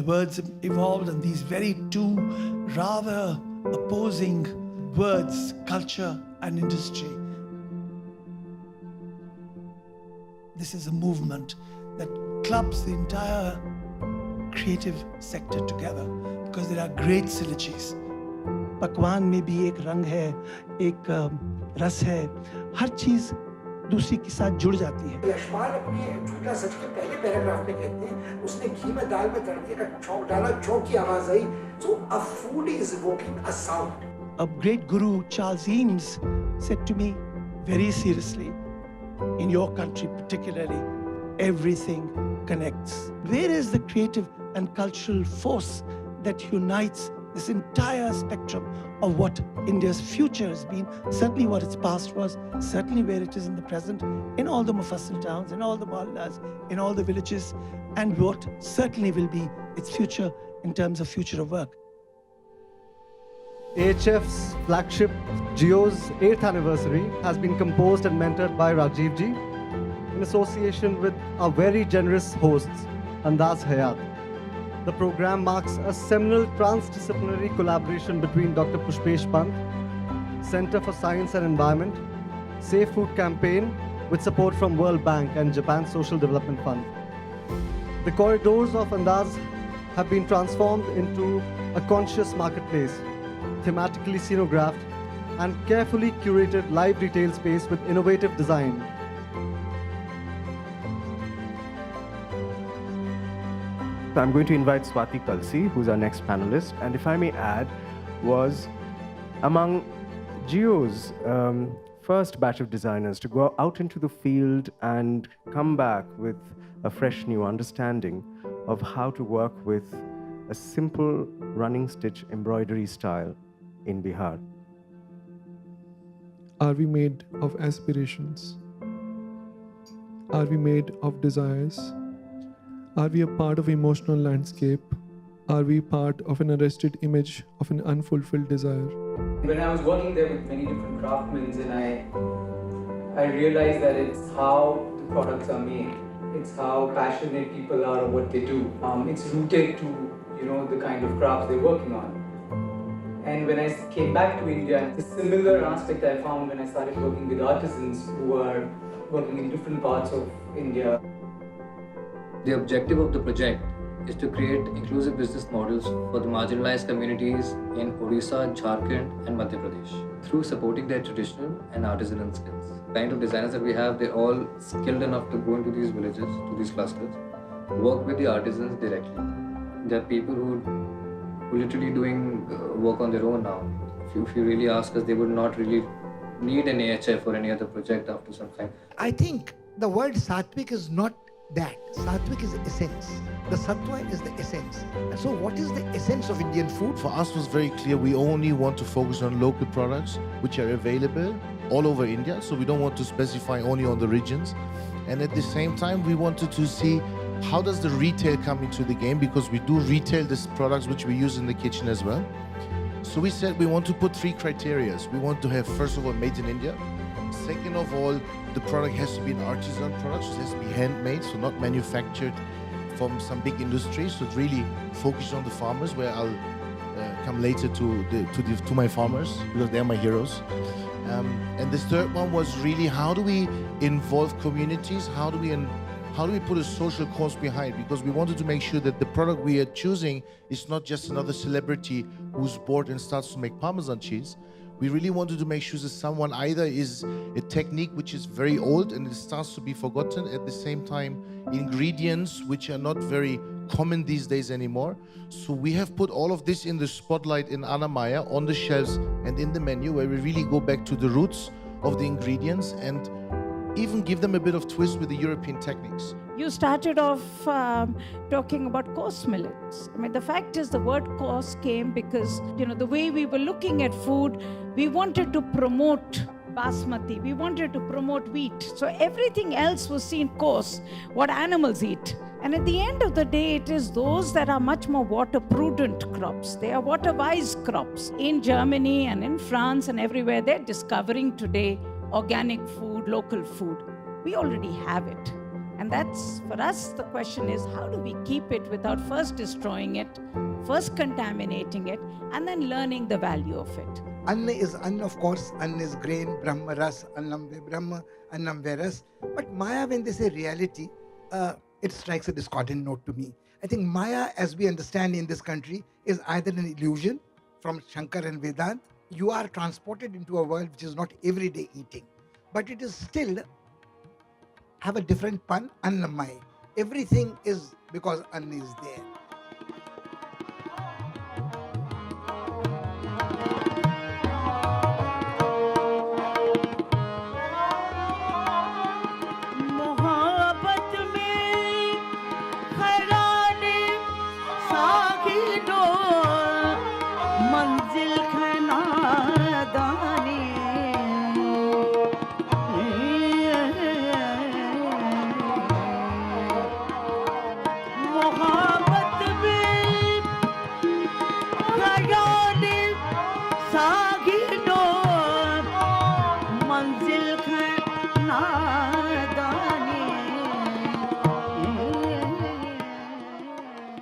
words evolved, and these very two rather opposing words, culture and industry. This is a movement that clubs the entire creative sector together because there are great synergies. पकवान में भी एक रंग है, एक रस है, हर चीज दूसरी के साथ जुड़ जाती है। यशपाल अपनी झूठा सच के पहले पैराग्राफ में कहते हैं, उसने घी में दाल में तड़के का छौंक डाला, छौंक की आवाज आई, so a food is evoking a sound. A great guru, Charles Eames, said to me very seriously, in your country particularly, everything connects. Where is the creative and cultural force that unites this entire spectrum of what India's future has been, certainly what its past was, certainly where it is in the present, in all the Mufassal towns, in all the mohallas, in all the villages, and what certainly will be its future in terms of future of work. AHF's flagship Jio's 8th anniversary has been composed and mentored by Rajiv Ji in association with our very generous hosts, Andaz Hayat. The program marks a seminal transdisciplinary collaboration between Dr. Pushpesh Pant, Center for Science and Environment, Safe Food Campaign with support from World Bank and Japan Social Development Fund. The corridors of Andaz have been transformed into a conscious marketplace, thematically scenographed and carefully curated live retail space with innovative design. So I'm going to invite Swati Kalsi, who's our next panelist, and if I may add, was among Jio's first batch of designers to go out into the field and come back with a fresh new understanding of how to work with a simple running stitch embroidery style in Bihar. Are we made of aspirations? Are we made of desires? Are we a part of emotional landscape? Are we part of an arrested image of an unfulfilled desire? When I was working there with many different craftsmen, and I realized that it's how the products are made. It's how passionate people are of what they do. It's rooted to the kind of crafts they're working on. And when I came back to India, the similar aspect I found when I started working with artisans who are working in different parts of India. The objective of the project is to create inclusive business models for the marginalized communities in Odisha, Jharkhand and Madhya Pradesh through supporting their traditional and artisanal skills. The kind of designers that we have, they're all skilled enough to go into these villages, to these clusters, work with the artisans directly. There are people who literally doing work on their own now. If you really ask us, they would not really need an AHF or any other project after some time. I think the word Satvik is not that. Satvik is the essence. The Sattva is the essence. And so what is the essence of Indian food? For us was very clear, we only want to focus on local products which are available all over India. So we don't want to specify only on the regions. And at the same time, we wanted to see how does the retail come into the game, because we do retail these products which we use in the kitchen as well. So we said we want to put three criteria. We want to have, first of all, made in India. Second of all, the product has to be an artisan product, so it has to be handmade, so not manufactured from some big industry. So it's really focused on the farmers, where I'll come later to my farmers, because they're my heroes. And the third one was really, how do we involve communities? How do we put a social cause behind? Because we wanted to make sure that the product we are choosing is not just another celebrity who's bored and starts to make Parmesan cheese. We really wanted to make sure that someone either is a technique which is very old and it starts to be forgotten, at the same time ingredients which are not very common these days anymore. So we have put all of this in the spotlight in Annamaya, on the shelves and in the menu, where we really go back to the roots of the ingredients and even give them a bit of twist with the European techniques. You started off talking about coarse millets. I mean, the fact is the word coarse came because, the way we were looking at food, we wanted to promote basmati, we wanted to promote wheat. So everything else was seen coarse, what animals eat. And at the end of the day, it is those that are much more water-prudent crops. They are water-wise crops. In Germany and in France and everywhere, they're discovering today organic food, local food. We already have it. And that's, for us, the question is, how do we keep it without first destroying it, first contaminating it, and then learning the value of it? Anna is Anna, of course. Anna is grain, Brahma ras, Annam ve Brahma, Annam ve ras. But Maya, when they say reality, it strikes a discordant note to me. I think Maya, as we understand in this country, is either an illusion from Shankar and Vedant. You are transported into a world which is not everyday eating, but it is still have a different pun, Annamai. Everything is because Anna is there.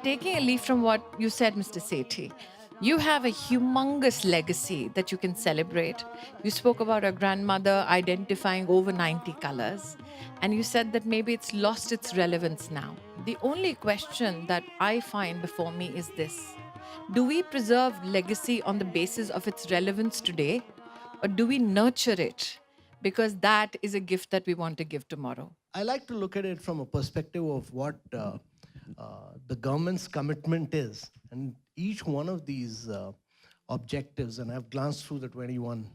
Taking a leaf from what you said, Mr. Sethi, you have a humongous legacy that you can celebrate. You spoke about your grandmother identifying over 90 colors, and you said that maybe it's lost its relevance now. The only question that I find before me is this: do we preserve legacy on the basis of its relevance today, or do we nurture it because that is a gift that we want to give tomorrow? I like to look at it from a perspective of what the government's commitment is. And each one of these objectives, and I've glanced through the 21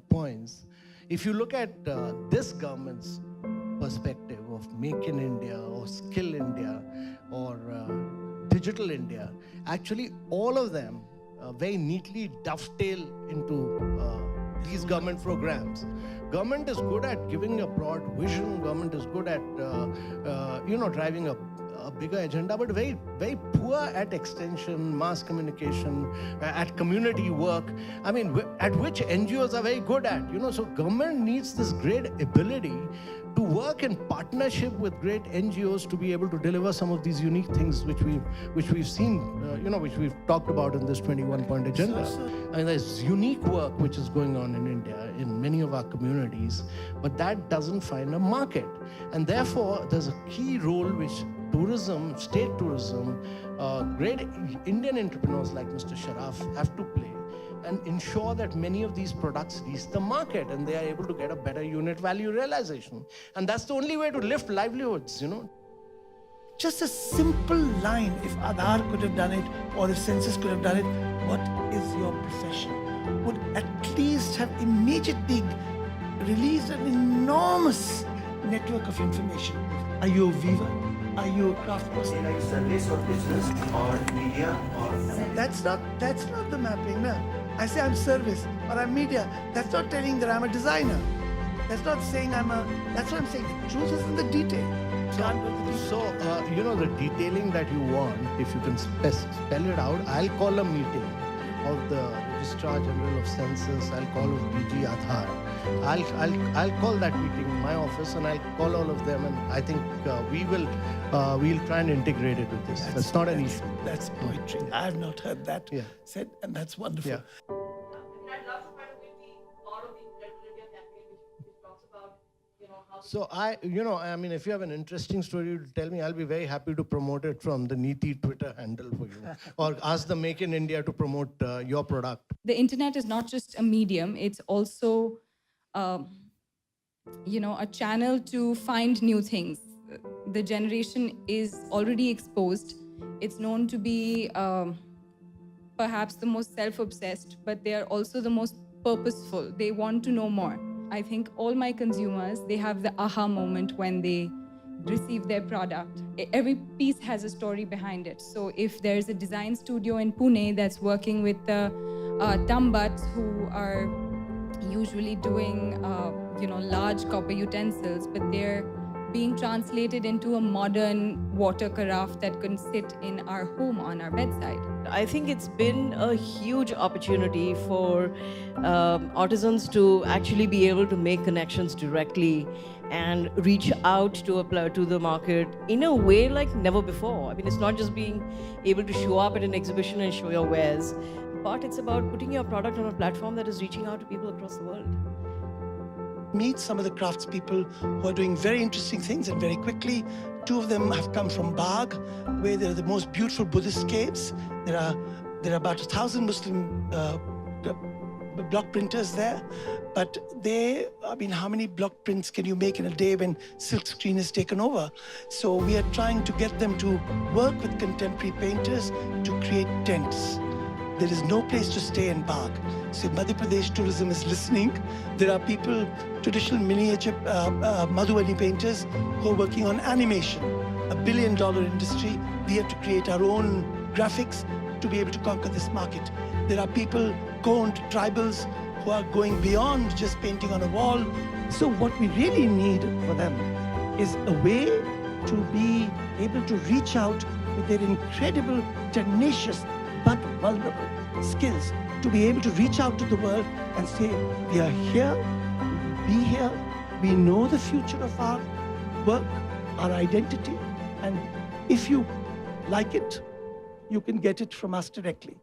points, if you look at this government's perspective of Make in India or Skill India or Digital India, actually all of them very neatly dovetail into these government programs. Government is good at giving a broad vision. Government is good at driving a bigger agenda, but very, very poor at extension, mass communication, at community work. I mean, at which NGOs are very good at. So government needs this great ability to work in partnership with great NGOs to be able to deliver some of these unique things which we've seen, which we've talked about in this 21-point agenda. I mean, there's unique work which is going on in India, in many of our communities, but that doesn't find a market. And therefore, there's a key role which tourism, state tourism, great Indian entrepreneurs like Mr. Sharaf have to play and ensure that many of these products reach the market and they are able to get a better unit value realization. And that's the only way to lift livelihoods, Just a simple line, if Aadhaar could have done it or the census could have done it, what is your profession, would at least have immediately released an enormous network of information. Are you a weaver? Are you a craft person? Like service or business or media or... That's not the mapping, no. I say I'm service or I'm media. That's not telling that I'm a designer. That's not saying that's what I'm saying. The truth is in the detail. The detailing that you want, if you can spell it out, I'll call a meeting of the Registrar General of Census, I'll call of DG Aadhaar. I'll call that meeting in my office and I'll call all of them, and I think we'll try and integrate it with this. That's not an issue. That's poetry. I have not heard that said, and that's wonderful. Yeah. I'd love to find a way to be part of the Incredible India campaign, which talks about, how... So if you have an interesting story to tell me, I'll be very happy to promote it from the Neeti Twitter handle for you. Or ask the Make in India to promote your product. The internet is not just a medium, it's also a channel to find new things. The generation is already exposed. It's known to be perhaps the most self-obsessed, but they are also the most purposeful. They want to know more. I think all my consumers, they have the aha moment when they receive their product. Every piece has a story behind it. So if there's a design studio in Pune that's working with the Tambats who are usually doing large copper utensils, but they're being translated into a modern water carafe that can sit in our home on our bedside. I think it's been a huge opportunity for artisans to actually be able to make connections directly and reach out to the market in a way like never before. I mean, it's not just being able to show up at an exhibition and show your wares, but it's about putting your product on a platform that is reaching out to people across the world. Meet some of the craftspeople who are doing very interesting things, and very quickly, 2 of them have come from Bagh, where there are the most beautiful Buddhist caves. There are about 1,000 Muslim block printers there, but how many block prints can you make in a day when silk screen is taken over? So we are trying to get them to work with contemporary painters to create tents. There is no place to stay in Bagh. So if Madhya Pradesh tourism is listening, there are people, traditional miniature Madhubani painters who are working on animation, $1 billion industry. We have to create our own graphics to be able to conquer this market. There are people, Gond tribals, who are going beyond just painting on a wall. So what we really need for them is a way to be able to reach out with their incredible, tenacious, but vulnerable skills, to be able to reach out to the world and say, we are here, we will be here, we know the future of our work, our identity, and if you like it, you can get it from us directly.